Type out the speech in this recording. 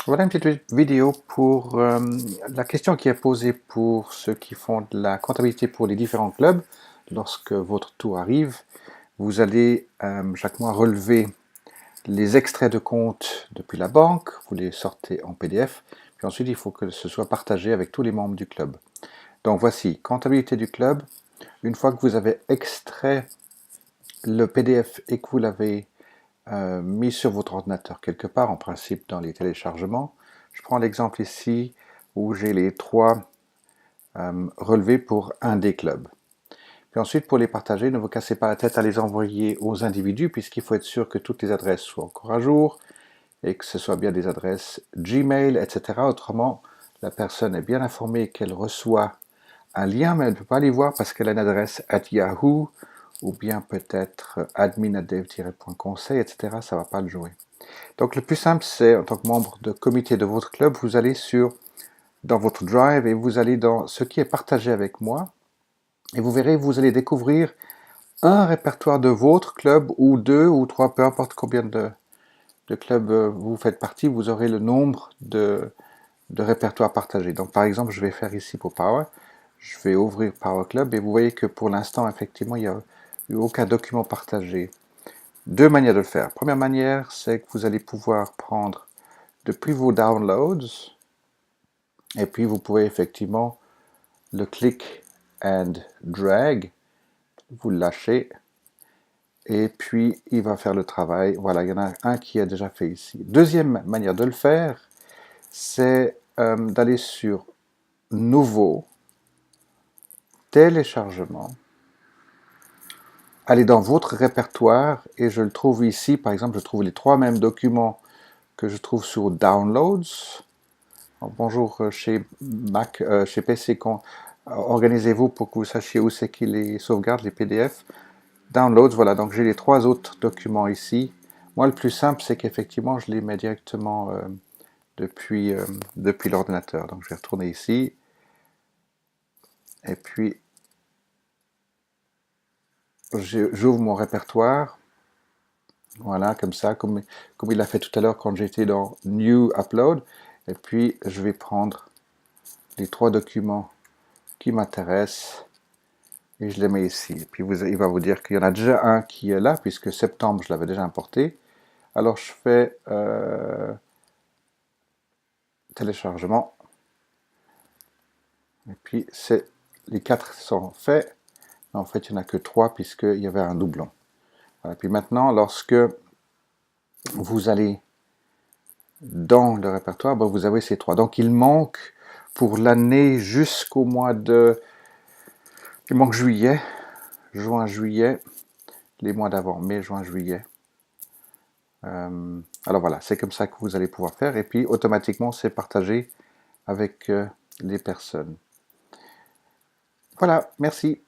Voilà une petite vidéo pour la question qui est posée pour ceux qui font de la comptabilité pour les différents clubs. Lorsque votre tour arrive, vous allez chaque mois relever les extraits de compte depuis la banque, vous les sortez en PDF, puis ensuite il faut que ce soit partagé avec tous les membres du club. Donc voici, comptabilité du club. Une fois que vous avez extrait le PDF et que vous l'avez mis sur votre ordinateur quelque part, en principe dans les téléchargements. Je prends l'exemple ici où j'ai les trois relevés pour un des clubs. Puis ensuite, pour les partager, ne vous cassez pas la tête à les envoyer aux individus, puisqu'il faut être sûr que toutes les adresses soient encore à jour et que ce soit bien des adresses Gmail, etc. Autrement, la personne est bien informée qu'elle reçoit un lien, mais elle ne peut pas les voir parce qu'elle a une adresse @yahoo ou bien peut-être admin@dev-conseil, etc. Ça ne va pas le jouer. Donc le plus simple, c'est en tant que membre de comité de votre club, vous allez dans votre Drive et vous allez dans ce qui est partagé avec moi. Et vous verrez, vous allez découvrir un répertoire de votre club ou deux ou trois, peu importe combien de clubs vous faites partie, vous aurez le nombre de répertoires partagés. Donc par exemple, je vais faire ici pour Power, je vais ouvrir Power Club et vous voyez que pour l'instant, effectivement, il n'y a eu aucun document partagé. Deux manières de le faire. Première manière, c'est que vous allez pouvoir prendre depuis vos downloads et puis vous pouvez effectivement le click and drag, vous le lâchez et puis il va faire le travail. Voilà, il y en a un qui est déjà fait ici. Deuxième manière de le faire, c'est d'aller sur Nouveau, Téléchargement, aller dans votre répertoire et je le trouve ici. Par exemple, je trouve les trois mêmes documents que je trouve sur Downloads. Bonjour chez Mac, chez PC, organisez-vous pour que vous sachiez où c'est qu'il les sauvegarde, les PDF. Downloads, voilà, donc j'ai les trois autres documents ici. Moi, le plus simple, c'est qu'effectivement, je les mets directement depuis l'ordinateur. Donc, je vais retourner ici. Et puis, j'ouvre mon répertoire. Voilà, comme ça, comme il a fait tout à l'heure quand j'étais dans New Upload. Et puis, je vais prendre les trois documents qui m'intéressent et je les mets ici. Et puis il va vous dire qu'il y en a déjà un qui est là, puisque septembre, je l'avais déjà importé. Alors je fais téléchargement. Et puis les quatre sont faits. Mais en fait, il n'y en a que trois, puisqu'il y avait un doublon. Voilà. Puis maintenant, lorsque vous allez dans le répertoire, ben, vous avez ces trois. Donc il manque pour l'année jusqu'au mois de... Il manque juillet, juin, juillet, les mois d'avant, mai, juin, juillet. Alors voilà, c'est comme ça que vous allez pouvoir faire. Et puis automatiquement, c'est partagé avec les personnes. Voilà, merci.